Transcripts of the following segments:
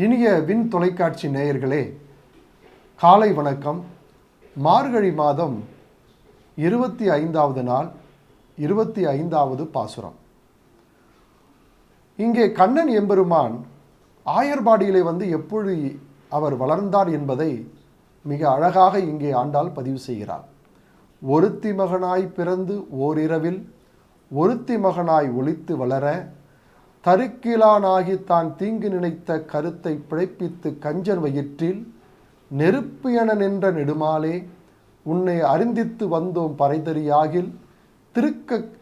இனிய விண் தொலைக்காட்சி நேயர்களே, காலை வணக்கம். மார்கழி மாதம் 25வது நாள், 25வது பாசுரம். இங்கே கண்ணன் எம்பெருமான் ஆயர்பாடியிலே எப்பொழுது அவர் வளர்ந்தார் என்பதை மிக அழகாக இங்கே ஆண்டாள் பதிவு செய்கிறார். ஒருத்தி மகனாய் பிறந்து ஓரிரவில் ஒருத்தி மகனாய் ஒளித்து வளர, தருக்கிலானாகி தான் தீங்கு நினைத்த கருத்தை பிழைப்பித்து கஞ்சன் வயிற்றில் நெருப்பு என நின்ற நெடுமாலே, உன்னை அறிந்தித்து வந்தோம் பறைதறியாகில்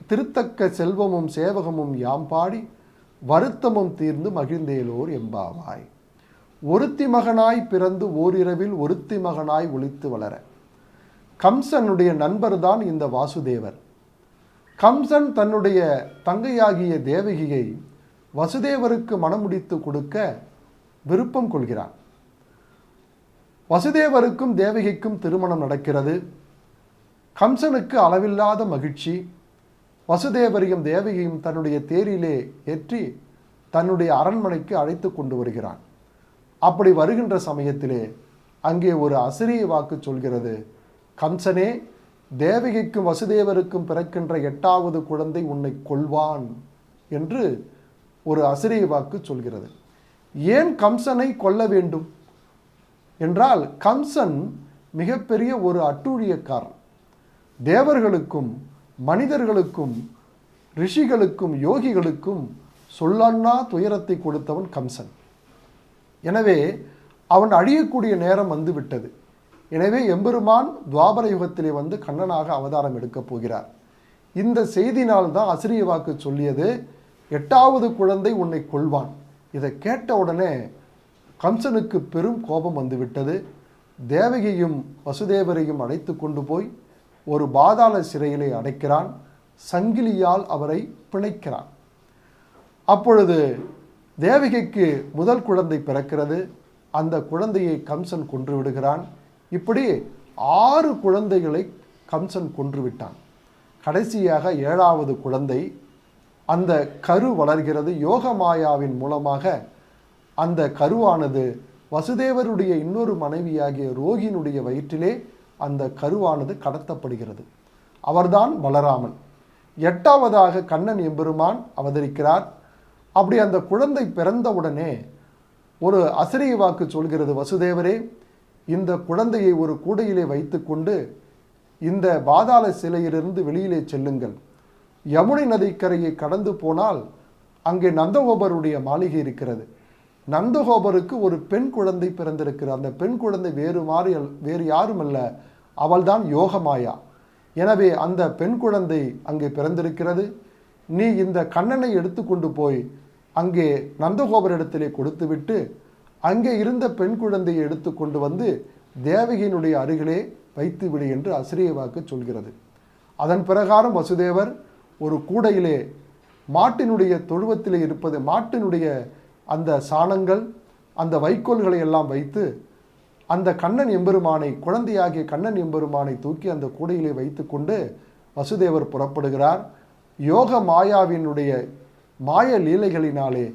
திருத்தக்க செல்வமும் சேவகமும் யாம்பாடி வருத்தமும் தீர்ந்து மகிழ்ந்தேலோர் எம்பாவாய். ஒருத்தி மகனாய் பிறந்து ஓரிரவில் ஒருத்தி மகனாய் ஒளித்து வளர. கம்சனுடைய நண்பர்தான் இந்த வாசுதேவர். கம்சன் தன்னுடைய தங்கையாகிய தேவகியை வசுதேவருக்கு மணமுடித்து கொடுக்க விருப்பம் கொள்கிறான். வசுதேவருக்கும் தேவகிக்கும் திருமணம் நடக்கிறது. கம்சனுக்கு அளவில்லாத மகிழ்ச்சி. வசுதேவரையும் தேவகியும் தன்னுடைய தேரிலே ஏற்றி தன்னுடைய அரண்மனைக்கு அழைத்து கொண்டு வருகிறான். அப்படி வருகின்ற சமயத்திலே அங்கே ஒரு அசிரிய வாக்கு சொல்கிறது, கம்சனே, தேவகிக்கும் வசுதேவருக்கும் பிறக்கின்ற 8வது குழந்தை உன்னை கொல்வான் என்று ஒரு அசிரிய வாக்கு சொல்கிறது. ஏன் கம்சனை கொல்ல வேண்டும் என்றால், கம்சன் மிகப்பெரிய ஒரு அட்டூழியக்காரன். தேவர்களுக்கும் மனிதர்களுக்கும் ரிஷிகளுக்கும் யோகிகளுக்கும் சொல்லன்னா துயரத்தை கொடுத்தவன் கம்சன். எனவே அவன் அழியக்கூடிய நேரம் வந்துவிட்டது. எனவே எம்பெருமான் துவாபர யுகத்திலே கண்ணனாக அவதாரம் எடுக்கப் போகிறார். இந்த செய்தினால்தான் அசிரிய வாக்கு சொல்லியது, 8வது குழந்தை உன்னை கொல்வான். இதை கேட்ட உடனே கம்சனுக்கு பெரும் கோபம் வந்துவிட்டது. தேவகியும் வசுதேவரையும் அழைத்து கொண்டு போய் ஒரு பாதாள சிறையிலே அடைக்கிறான். சங்கிலியால் அவரை பிணைக்கிறான். அப்பொழுது தேவகிக்கு முதல் குழந்தை பிறக்கிறது. அந்த குழந்தையை கம்சன் கொன்று விடுகிறான். இப்படி 6 குழந்தைகளை கம்சன் கொன்றுவிட்டான். கடைசியாக 7வது குழந்தை, அந்த கரு வளர்கிறது. யோக மாயாவின் மூலமாக அந்த கருவானது வசுதேவருடைய இன்னொரு மனைவியாகிய ரோகினுடைய வயிற்றிலே அந்த கருவானது கடத்தப்படுகிறது. அவர்தான் பலராமன். 8வதாக கண்ணன் எம்பெருமான் அவதரிக்கிறார். அப்படி அந்த குழந்தை பிறந்தவுடனே ஒரு அசிரிய வாக்கு சொல்கிறது, வசுதேவரே, இந்த குழந்தையை ஒரு கூடையிலே வைத்து கொண்டு இந்த பாதாள சிலையிலிருந்து வெளியிலே செல்லுங்கள். யமுனை நதிக்கரையை கடந்து போனால் அங்கே நந்தகோபருடைய மாளிகை இருக்கிறது. நந்தகோபருக்கு ஒரு பெண் குழந்தை பிறந்திருக்கிறது. அந்த பெண் குழந்தை வேறு யாரும் அல்ல, அவள்தான் யோகமாயா. எனவே அந்த பெண் குழந்தை அங்கே பிறந்திருக்கிறது. நீ இந்த கண்ணனை எடுத்து கொண்டு போய் அங்கே நந்தகோபரிடத்திலே கொடுத்துவிட்டு அங்கே இருந்த பெண் குழந்தையை எடுத்து கொண்டு வந்து தேவகியினுடைய அருகிலே வைத்துவிடு என்று அசிரிய வாக்கு சொல்கிறது. அதன் பிரகாரம் வசுதேவர் ஒரு கூடையிலே மாட்டினுடைய தொழுவத்திலே இருப்பது மாட்டினுடைய அந்த சாணங்கள், அந்த வைக்கோல்களை எல்லாம் வைத்து அந்த கண்ணன் எம்பெருமானை, குழந்தையாகிய கண்ணன் எம்பெருமானை தூக்கி அந்த கூடையிலே வைத்து கொண்டு வசுதேவர் புறப்படுகிறார். யோக மாயாவினுடைய மாய லீலைகளினாலே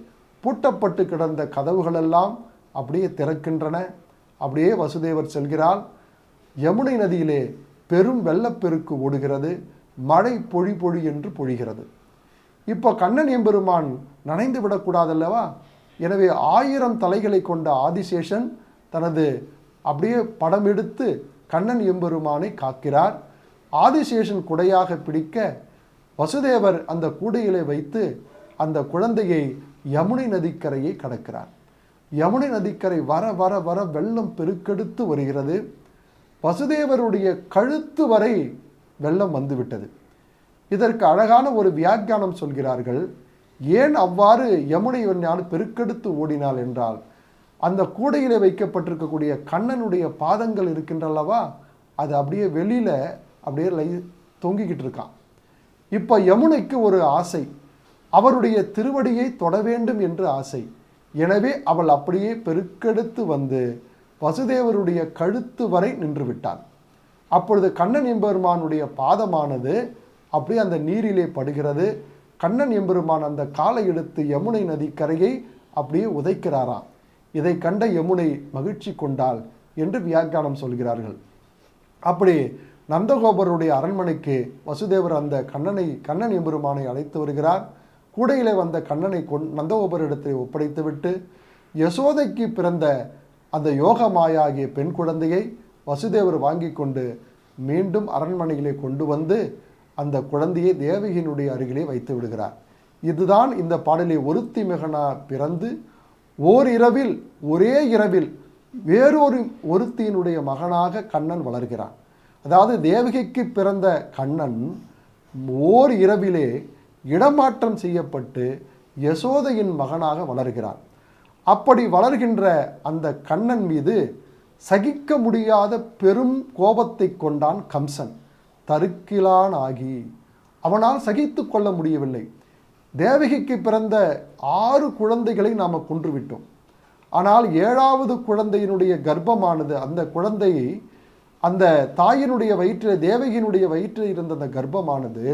பூட்டப்பட்டு கிடந்த கதவுகளெல்லாம் அப்படியே திறக்கின்றன. அப்படியே வசுதேவர் செல்கிறார். யமுனை நதியிலே பெரும் வெள்ளப்பெருக்கு ஓடுகிறது. மழை பொழி பொழி என்று பொழிகிறது. இப்போ கண்ணன் எம்பெருமான் நனைந்து விடக்கூடாதல்லவா? எனவே 1000 தலைகளை கொண்ட ஆதிசேஷன் தனது அப்படியே படம் எடுத்து கண்ணன் எம்பெருமானை காக்கிறார். ஆதிசேஷன் குடையாக பிடிக்க வசுதேவர் அந்த கூடையிலே வைத்து அந்த குழந்தையை யமுனை நதிக்கரையை கடக்கிறார். யமுனை நதிக்கரை வர வர வர வெள்ளம் பெருக்கெடுத்து வருகிறது. வசுதேவருடைய கழுத்து வரை வெள்ளம் வந்துவிட்டது. இதற்கு அழகான ஒரு வியாக்கியானம் சொல்கிறார்கள். ஏன் அவ்வாறு யமுனை பெருக்கெடுத்து ஓடினாள் என்றால், அந்த கூடையிலே வைக்கப்பட்டிருக்கக்கூடிய கண்ணனுடைய பாதங்கள் இருக்கின்றல்லவா, அது அப்படியே வெளியில் அப்படியே தொங்கிக்கிட்டு இருக்கான். இப்போ யமுனைக்கு ஒரு ஆசை, அவருடைய திருவடியை தொட வேண்டும் என்று ஆசை. எனவே அவள் அப்படியே பெருக்கெடுத்து வந்து வசுதேவருடைய கழுத்து வரை நின்று விட்டாள். அப்பொழுது கண்ணன் எம்பெருமானுடைய பாதமானது அப்படியே அந்த நீரிலே படுகிறது. கண்ணன் எம்பெருமான் அந்த காலை எடுத்து யமுனை நதி கரையை அப்படியே உதைக்கிறாராம். இதை கண்ட யமுனை மகிழ்ச்சி கொண்டாள் என்று வியாக்கியானம் சொல்கிறார்கள். அப்படி நந்தகோபருடைய அரண்மனைக்கு வசுதேவர் அந்த கண்ணன் எம்பெருமானை அழைத்து வருகிறார். கூடையிலே வந்த கண்ணனை நந்தகோபரிடத்தில் ஒப்படைத்துவிட்டு யசோதைக்கு பிறந்த அந்த யோகமாயாகிய பெண் குழந்தையை வசுதேவர் வாங்கி கொண்டு மீண்டும் அரண்மனையிலே கொண்டு வந்து அந்த குழந்தையை தேவகியினுடைய அருகிலே வைத்து விடுகிறார். இதுதான் இந்த பாடலை ஒருத்தி மகனா பிறந்து ஓரிரவில் ஒரே இரவில் வேறொரு ஒருத்தியினுடைய மகனாக கண்ணன் வளர்கிறான். அதாவது தேவகிக்கு பிறந்த கண்ணன் ஓர் இரவிலே இடமாற்றம் செய்யப்பட்டு யசோதையின் மகனாக வளர்கிறான். அப்படி வளர்கின்ற அந்த கண்ணன் மீது சகிக்க முடியாத பெரும் கோபத்தை கொண்டான் கம்சன். தருக்கிலான் ஆகி அவனால் சகித்து கொள்ள முடியவில்லை. தேவகிக்கு பிறந்த 6 குழந்தைகளை நாம் கொன்றுவிட்டோம். ஆனால் 7வது குழந்தையினுடைய கர்ப்பமானது, அந்த குழந்தையை அந்த தாயினுடைய வயிற்றில், தேவகியினுடைய வயிற்றில் இருந்த அந்த கர்ப்பமானது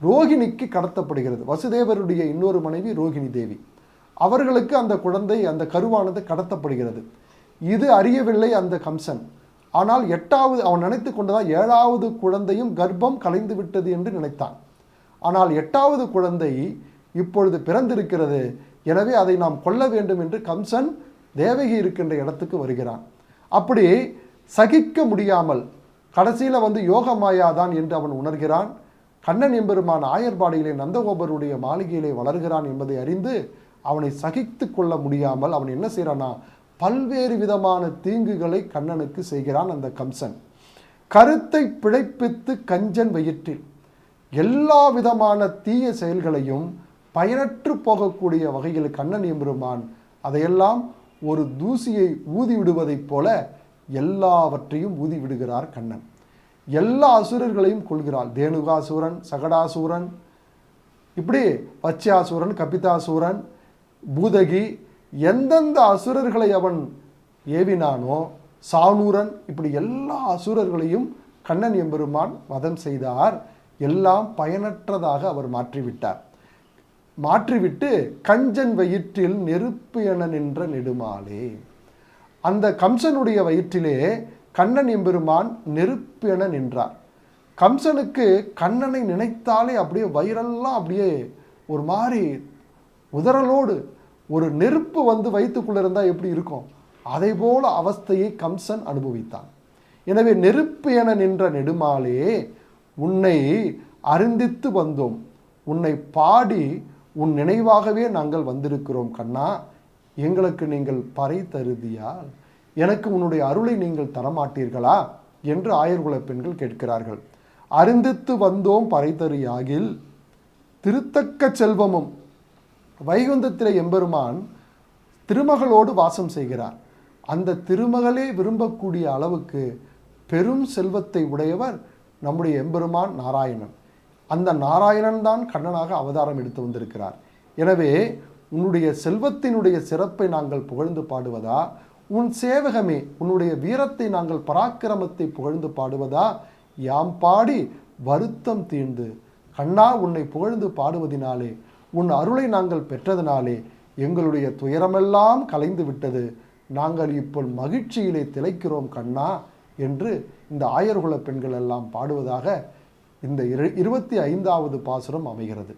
ரோகிணிக்கு கடத்தப்படுகிறது. வசுதேவருடைய இன்னொரு மனைவி ரோகிணி தேவி, அவர்களுக்கு அந்த குழந்தை, அந்த கருவானது கடத்தப்படுகிறது. இது அறியவில்லை அந்த கம்சன். ஆனால் 8வது அவன் நினைத்து கொண்டதான் 7வது குழந்தையும் கர்ப்பம் கலைந்து விட்டது என்று நினைத்தான். ஆனால் 8வது குழந்தை இப்பொழுது பிறந்திருக்கிறது, எனவே அதை நாம் கொல்ல வேண்டும் என்று கம்சன் தேவகி இருக்கின்ற இடத்துக்கு வருகிறான். அப்படி சகிக்க முடியாமல் கடைசியில் யோகமாயாதான் என்று அவன் உணர்கிறான். கண்ணன் எம்பெருமான் ஆயர்பாடியிலே நந்தகோபருடைய மாளிகையிலே வளர்கிறான் என்பதை அறிந்து அவனை சகித்து கொள்ள முடியாமல் அவன் என்ன செய்கிறான்னா, பல்வேறு விதமான தீங்குகளை கண்ணனுக்கு செய்கிறான் அந்த கம்சன். கருத்தை பிழைப்பித்து கஞ்சன் வயிற்றில் எல்லா விதமான தீய செயல்களையும் பயனற்று போகக்கூடிய வகையில் கண்ணன் எம்பெருமான் அதையெல்லாம் ஒரு தூசியை ஊதி விடுவதைப் போல எல்லாவற்றையும் ஊதி விடுகிறார் கண்ணன். எல்லா அசுரர்களையும் கொள்கிறார். தேனுகாசூரன், சகடாசூரன், இப்படி வச்சியாசூரன், கபிதாசூரன், பூதகி, எந்தெந்த அசுரர்களை அவன் ஏவினானோ, சானூரன், இப்படி எல்லா அசுரர்களையும் கண்ணன் எம்பெருமான் வதம் செய்தார். எல்லாம் பயனற்றதாக அவர் மாற்றிவிட்டார். மாற்றிவிட்டு கஞ்சன் வயிற்றில் நெருப்பு என நின்ற நெடுமாலே, அந்த கம்சனுடைய வயிற்றிலே கண்ணன் எம்பெருமான் நெருப்பு என நின்றார். கம்சனுக்கு கண்ணனை நினைத்தாலே அப்படியே வயிறெல்லாம் அப்படியே ஒரு மாதிரி உதறலோடு ஒரு நெருப்பு வயிற்றுக்குள்ள இருந்தால் எப்படி இருக்கும், அதை போல அவஸ்தையை கம்சன் அனுபவித்தான். எனவே நெருப்பு என நின்ற நெடுமாலே உன்னை அருந்தித்து வந்தோம், உன்னை பாடி உன் நினைவாகவே நாங்கள் வந்திருக்கிறோம் கண்ணா, எங்களுக்கு நீங்கள் பறை தருதியால் எனக்கு உன்னுடைய அருளை நீங்கள் தரமாட்டீர்களா என்று ஆயர்குல பெண்கள் கேட்கிறார்கள். அருந்தித்து வந்தோம் பறை தருயாகில் திருத்தக்க செல்வமும், வைகுந்தத்திலே எம்பெருமான் திருமகளோடு வாசம் செய்கிறார். அந்த திருமகளே விரும்பக்கூடிய அளவுக்கு பெரும் செல்வத்தை உடையவர் நம்முடைய எம்பெருமான் நாராயணன். அந்த நாராயணன் தான் கண்ணனாக அவதாரம் எடுத்து வந்திருக்கிறார். எனவே உன்னுடைய செல்வத்தினுடைய சிறப்பை நாங்கள் புகழ்ந்து பாடுவதா, உன் சேவகமே உன்னுடைய வீரத்தை நாங்கள் பராக்கிரமத்தை புகழ்ந்து பாடுவதா, யாம் பாடி வருத்தம் தீர்ந்து கண்ணா உன்னை புகழ்ந்து பாடுவதினாலே, உன் அருளை நாங்கள் பெற்றதினாலே எங்களுடைய துயரமெல்லாம் கலைந்து விட்டது, நாங்கள் இப்போ மகிழ்ச்சியிலே திளைக்கிறோம் கண்ணா என்று இந்த ஆயர்குல பெண்கள் எல்லாம் பாடுவதாக இந்த 25வது பாசுரம் அமைகிறது.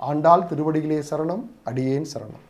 ஆண்டாள் திருவடிகளே சரணம், அடியேன் சரணம்.